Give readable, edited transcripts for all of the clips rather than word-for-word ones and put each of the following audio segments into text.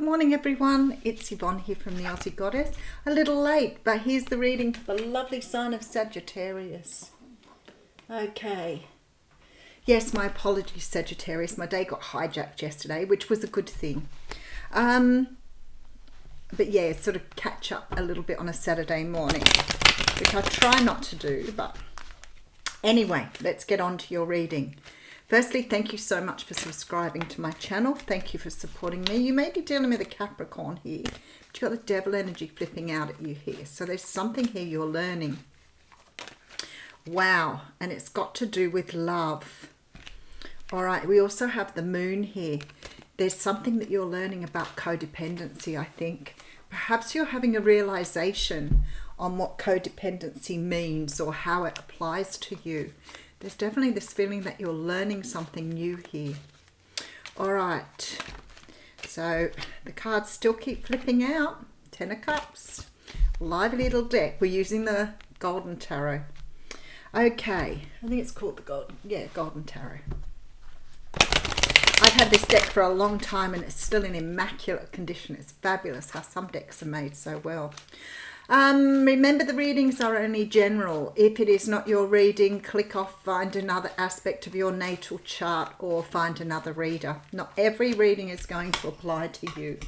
Good morning everyone, it's Yvonne here from the Aussie Goddess. A little late, but here's the reading for the lovely sign of Sagittarius. Okay. Yes, my apologies Sagittarius, my day got hijacked yesterday, which was a good thing. But yeah, sort of catch up a little bit on a Saturday morning, which I try not to do, but anyway, let's get on to your reading. Firstly, thank you so much for subscribing to my channel. Thank you for supporting me. You may be dealing with a Capricorn here, but you've got the devil energy flipping out at you here. So there's something here you're learning. Wow. And it's got to do with love. All right. We also have the moon here. There's something that you're learning about codependency, I think. Perhaps you're having a realization on what codependency means or how it applies to you. There's definitely this feeling that you're learning something new here. All right. So the cards still keep flipping out. 10 of Cups. Lively little deck. We're using the Golden Tarot. Okay. I think it's called the Golden Tarot. I've had this deck for a long time and it's still in immaculate condition. It's fabulous how some decks are made so well. Remember, the readings are only general. If it is not your reading, click off, find another aspect of your natal chart or find another reader. Not every reading is going to apply to you.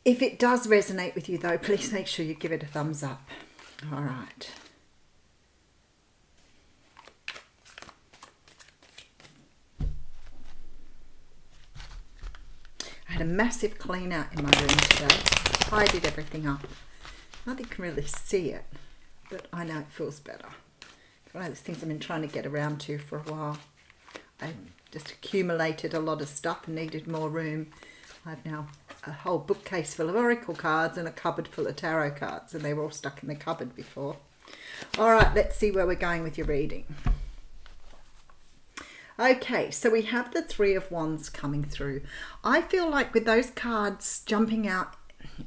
If it does resonate with you though, please make sure you give it a thumbs up. All right. I had a massive clean out in my room today. Tidied everything up. Nobody can really see it, but I know it feels better. It's one of those things I've been trying to get around to for a while. I just accumulated a lot of stuff and needed more room. I have now a whole bookcase full of oracle cards and a cupboard full of tarot cards, and they were all stuck in the cupboard before. All right, let's see where we're going with your reading. Okay, so we have the Three of Wands coming through. I feel like with those cards jumping out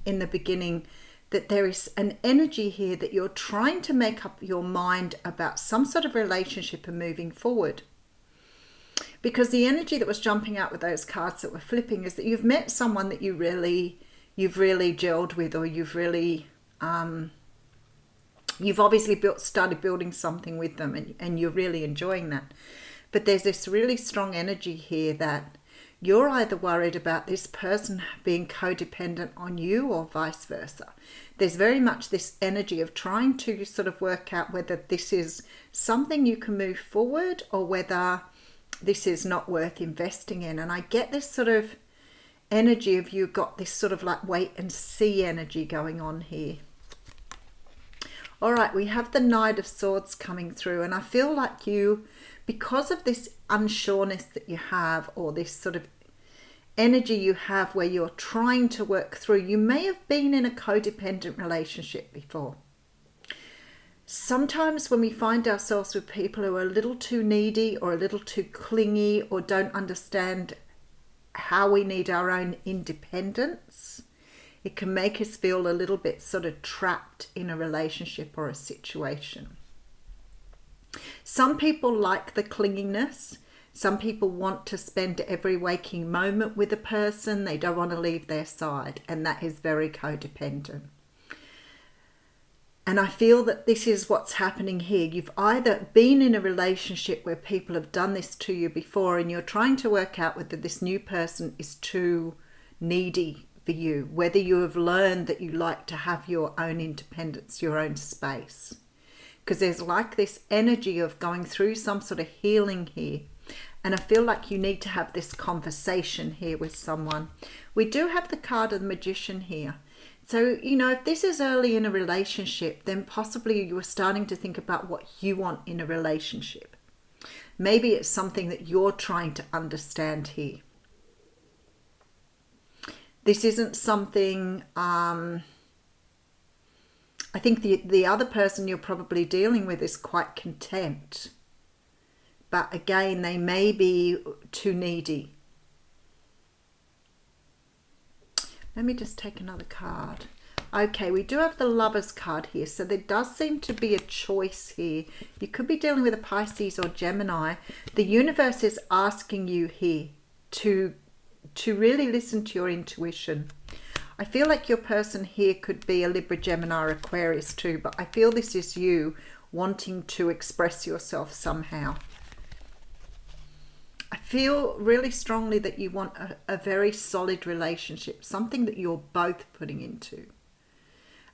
in the beginning, that there is an energy here that you're trying to make up your mind about some sort of relationship and moving forward. Because the energy that was jumping out with those cards that were flipping is that you've met someone that you've really gelled with, or you've really you've obviously started building something with them, and you're really enjoying that. But there's this really strong energy here that you're either worried about this person being codependent on you or vice versa. There's very much this energy of trying to sort of work out whether this is something you can move forward or whether this is not worth investing in. And I get this sort of energy of you've got this sort of like wait and see energy going on here. All right, we have the Knight of Swords coming through, and I feel like you, because of this unsureness that you have, or this sort of energy you have where you're trying to work through, you may have been in a codependent relationship before. Sometimes when we find ourselves with people who are a little too needy or a little too clingy or don't understand how we need our own independence, it can make us feel a little bit sort of trapped in a relationship or a situation. Some people like the clinginess. Some people want to spend every waking moment with a person. They don't want to leave their side, and that is very codependent. And I feel that this is what's happening here. You've either been in a relationship where people have done this to you before, and you're trying to work out whether this new person is too needy for you, whether you have learned that you like to have your own independence, your own space. Because there's like this energy of going through some sort of healing here. And I feel like you need to have this conversation here with someone. We do have the card of the Magician here. So, you know, if this is early in a relationship, then possibly you are starting to think about what you want in a relationship. Maybe it's something that you're trying to understand here. This isn't something, I think the other person you're probably dealing with is quite content. But again, they may be too needy. Let me just take another card. Okay, we do have the Lovers card here. So there does seem to be a choice here. You could be dealing with a Pisces or Gemini. The universe is asking you here to really listen to your intuition. I feel like your person here could be a Libra, Gemini, or Aquarius too, but I feel this is you wanting to express yourself somehow. I feel really strongly that you want a very solid relationship, something that you're both putting into.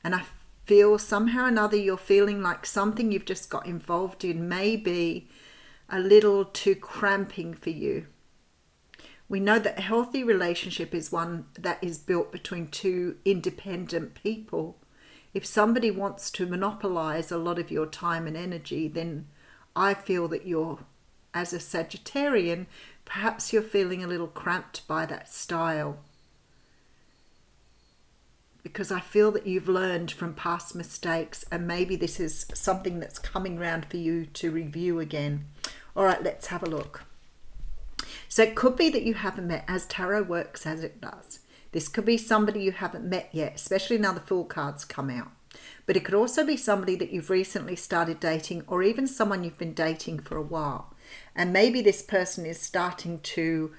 And I feel somehow or another you're feeling like something you've just got involved in may be a little too cramping for you. We know that a healthy relationship is one that is built between two independent people. If somebody wants to monopolize a lot of your time and energy, then I feel that you're, as a Sagittarian, perhaps you're feeling a little cramped by that style. Because I feel that you've learned from past mistakes, and maybe this is something that's coming round for you to review again. All right, let's have a look. So it could be that you haven't met, as tarot works as it does. This could be somebody you haven't met yet, especially now the Fool cards come out. But it could also be somebody that you've recently started dating, or even someone you've been dating for a while. And maybe this person is starting to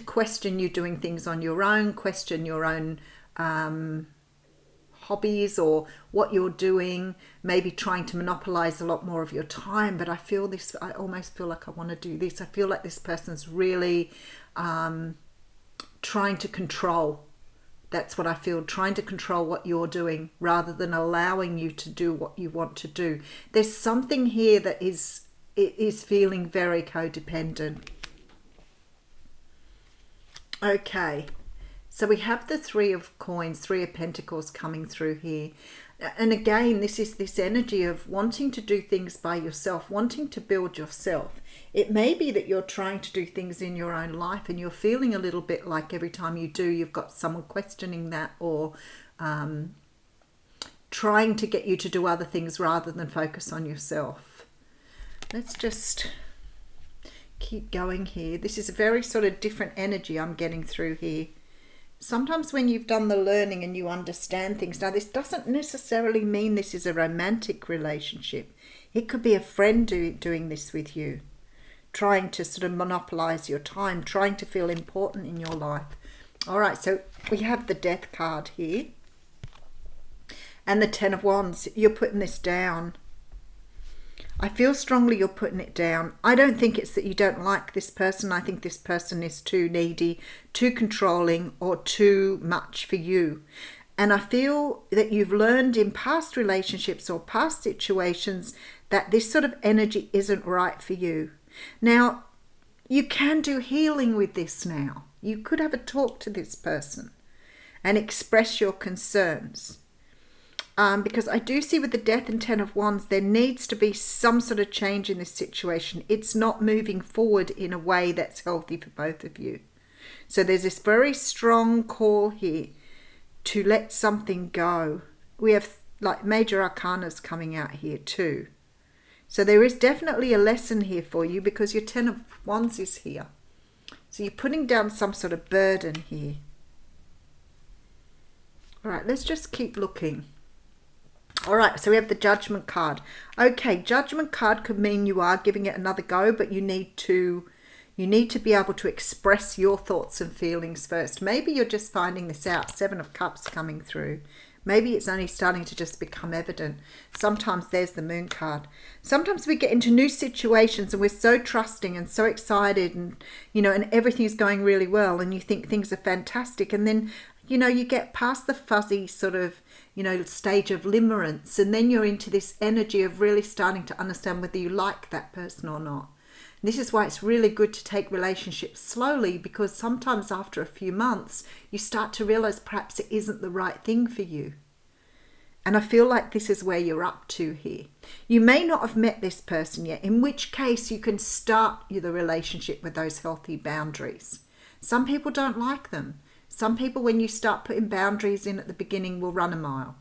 question you doing things on your own, question your own hobbies or what you're doing, maybe trying to monopolize a lot more of your time. But I feel this, I almost feel like I want to do this. I feel like this person's really trying to control. That's what I feel, trying to control what you're doing rather than allowing you to do what you want to do. There's something here that is feeling very codependent. Okay, so we have the Three of Coins, Three of Pentacles coming through here. And again, this is this energy of wanting to do things by yourself, wanting to build yourself. It may be that you're trying to do things in your own life and you're feeling a little bit like every time you do, you've got someone questioning that or trying to get you to do other things rather than focus on yourself. Let's just keep going here. This is a very sort of different energy I'm getting through here. Sometimes when you've done the learning and you understand things, now this doesn't necessarily mean this is a romantic relationship. It could be a friend doing this with you, trying to sort of monopolize your time, trying to feel important in your life. All right, so we have the Death card here and the Ten of Wands. You're putting this down. I feel strongly you're putting it down. I don't think it's that you don't like this person. I think this person is too needy, too controlling, or too much for you. And I feel that you've learned in past relationships or past situations that this sort of energy isn't right for you. Now, you can do healing with this now. You could have a talk to this person and express your concerns. Because I do see with the Death and Ten of Wands, there needs to be some sort of change in this situation. It's not moving forward in a way that's healthy for both of you. So there's this very strong call here to let something go. We have like major arcanas coming out here too. So there is definitely a lesson here for you because your Ten of Wands is here. So you're putting down some sort of burden here. All right, let's just keep looking. All right, so we have the Judgment card. Okay, Judgment card could mean you are giving it another go, but you need to be able to express your thoughts and feelings first. Maybe you're just finding this out. Seven of Cups coming through. Maybe it's only starting to just become evident. Sometimes there's the Moon card. Sometimes we get into new situations and we're so trusting and so excited and, and everything's going really well and you think things are fantastic. And then, you get past the fuzzy sort of, stage of limerence, and then you're into this energy of really starting to understand whether you like that person or not. And this is why it's really good to take relationships slowly, because sometimes after a few months, you start to realize perhaps it isn't the right thing for you. And I feel like this is where you're up to here. You may not have met this person yet, in which case you can start the relationship with those healthy boundaries. Some people don't like them. Some people, when you start putting boundaries in at the beginning, will run a mile.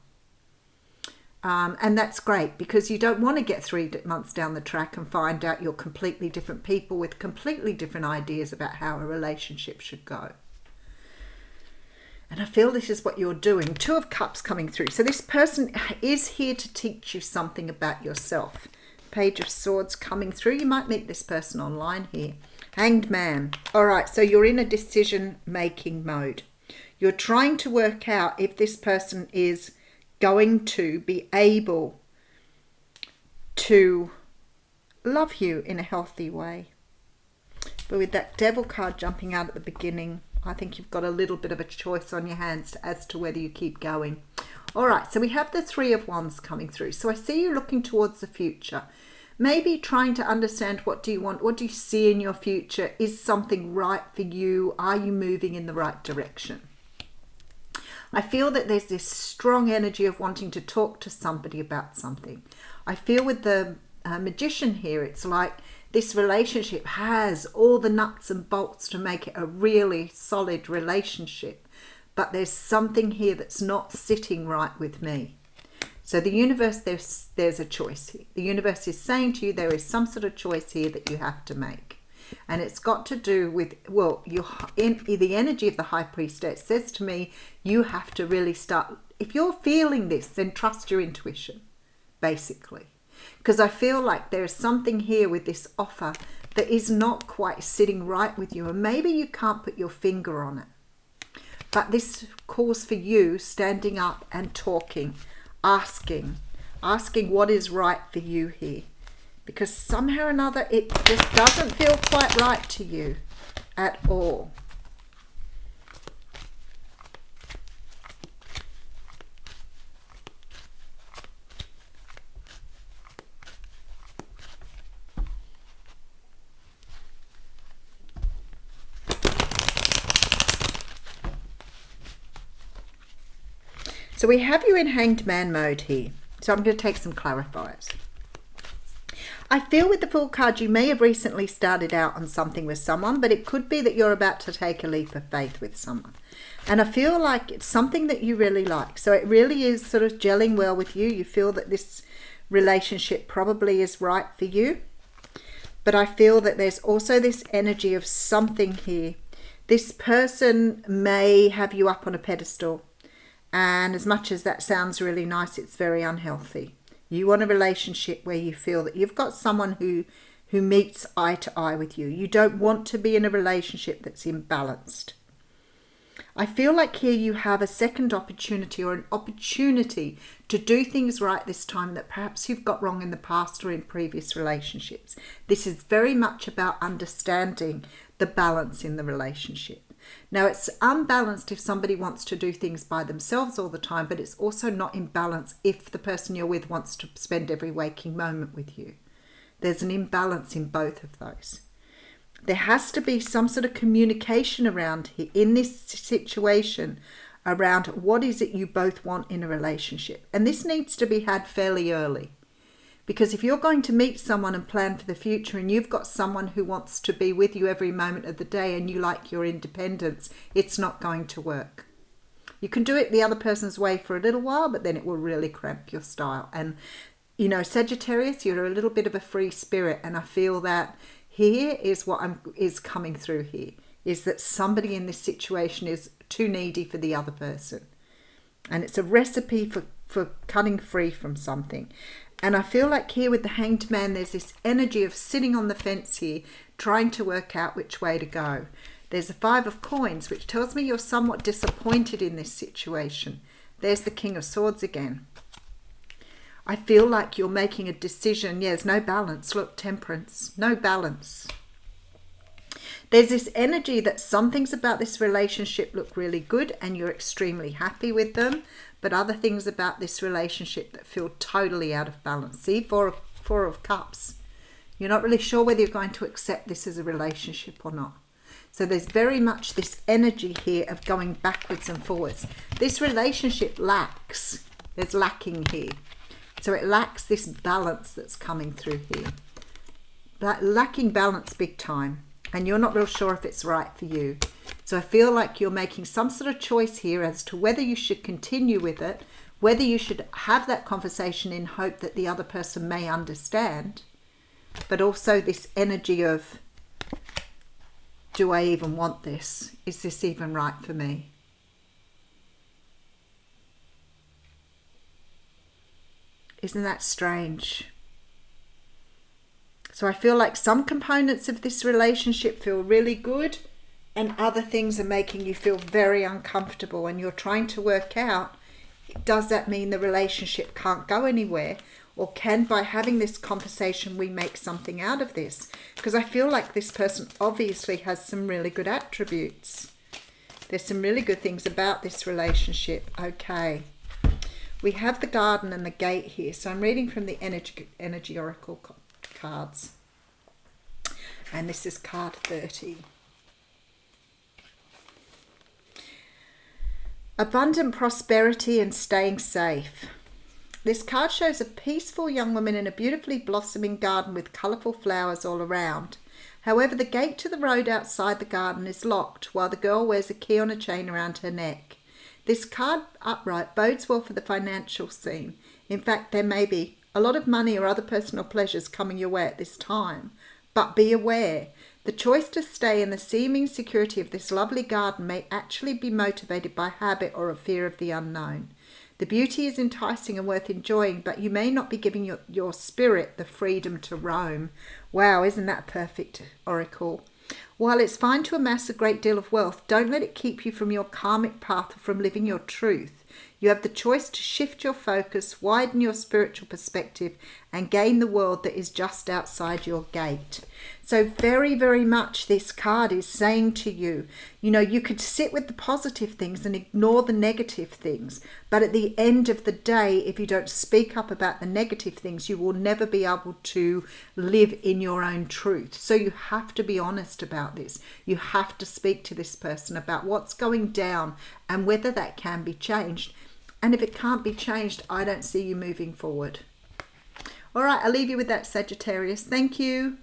And that's great because you don't want to get 3 months down the track and find out you're completely different people with completely different ideas about how a relationship should go. And I feel this is what you're doing. 2 of Cups coming through. So this person is here to teach you something about yourself. Page of Swords coming through. You might meet this person online here. Hanged Man. All right, so you're in a decision-making mode. You're trying to work out if this person is going to be able to love you in a healthy way. But with that Devil card jumping out at the beginning, I think you've got a little bit of a choice on your hands as to whether you keep going. All right, so we have the Three of Wands coming through. So I see you looking towards the future. Maybe trying to understand, what do you want? What do you see in your future? Is something right for you? Are you moving in the right direction? I feel that there's this strong energy of wanting to talk to somebody about something. I feel with the Magician here, it's like this relationship has all the nuts and bolts to make it a really solid relationship. But there's something here that's not sitting right with me. So the universe, there's a choice here. The universe is saying to you there is some sort of choice here that you have to make. And it's got to do with, well, the energy of the High Priestess says to me, you have to really start, if you're feeling this, then trust your intuition, basically. Because I feel like there's something here with this offer that is not quite sitting right with you. And maybe you can't put your finger on it. But this calls for you standing up and talking, asking what is right for you here. Because somehow or another it just doesn't feel quite right to you at all. So we have you in Hanged Man mode here. So I'm going to take some clarifiers. I feel with the Fool card, you may have recently started out on something with someone, but it could be that you're about to take a leap of faith with someone. And I feel like it's something that you really like. So it really is sort of gelling well with you. You feel that this relationship probably is right for you. But I feel that there's also this energy of something here. This person may have you up on a pedestal. And as much as that sounds really nice, it's very unhealthy. You want a relationship where you feel that you've got someone who meets eye to eye with you. You don't want to be in a relationship that's imbalanced. I feel like here you have a second opportunity, or an opportunity to do things right this time that perhaps you've got wrong in the past or in previous relationships. This is very much about understanding the balance in the relationship. Now, it's unbalanced if somebody wants to do things by themselves all the time, but it's also not in balance if the person you're with wants to spend every waking moment with you. There's an imbalance in both of those. There has to be some sort of communication around here in this situation around what is it you both want in a relationship. And this needs to be had fairly early. Because if you're going to meet someone and plan for the future, and you've got someone who wants to be with you every moment of the day and you like your independence, it's not going to work. You can do it the other person's way for a little while, but then it will really cramp your style. And, you know, Sagittarius, you're a little bit of a free spirit. And I feel that here is what is coming through here, is that somebody in this situation is too needy for the other person. And it's a recipe for cutting free from something. And I feel like here with the Hanged Man, there's this energy of sitting on the fence here, trying to work out which way to go. There's a Five of Coins, which tells me you're somewhat disappointed in this situation. There's the King of Swords again. I feel like you're making a decision. Yeah, there's no balance. Look, Temperance, no balance. There's this energy that some things about this relationship look really good and you're extremely happy with them, but other things about this relationship that feel totally out of balance. See, Four of Cups. You're not really sure whether you're going to accept this as a relationship or not. So there's very much this energy here of going backwards and forwards. This relationship lacks. There's lacking here. So it lacks this balance that's coming through here. That lacking balance big time. And you're not real sure if it's right for you. So I feel like you're making some sort of choice here as to whether you should continue with it, whether you should have that conversation in hope that the other person may understand, but also this energy of, do I even want this? Is this even right for me? Isn't that strange? So I feel like some components of this relationship feel really good and other things are making you feel very uncomfortable, and you're trying to work out, does that mean the relationship can't go anywhere? Or can, by having this conversation, we make something out of this? Because I feel like this person obviously has some really good attributes. There's some really good things about this relationship. Okay. We have the garden and the gate here. So I'm reading from the energy oracle cards. And this is card 30. Abundant prosperity and staying safe. This card shows a peaceful young woman in a beautifully blossoming garden with colourful flowers all around. However, the gate to the road outside the garden is locked, while the girl wears a key on a chain around her neck. This card upright bodes well for the financial scene. In fact, there may be a lot of money or other personal pleasures coming your way at this time. But be aware, the choice to stay in the seeming security of this lovely garden may actually be motivated by habit or a fear of the unknown. The beauty is enticing and worth enjoying, but you may not be giving your spirit the freedom to roam. Wow, isn't that perfect, Oracle? While it's fine to amass a great deal of wealth, don't let it keep you from your karmic path or from living your truth. You have the choice to shift your focus, widen your spiritual perspective, and gain the world that is just outside your gate. So very, very much this card is saying to you, you know, you could sit with the positive things and ignore the negative things. But at the end of the day, if you don't speak up about the negative things, you will never be able to live in your own truth. So you have to be honest about this. You have to speak to this person about what's going down and whether that can be changed. And if it can't be changed, I don't see you moving forward. All right, I'll leave you with that, Sagittarius. Thank you.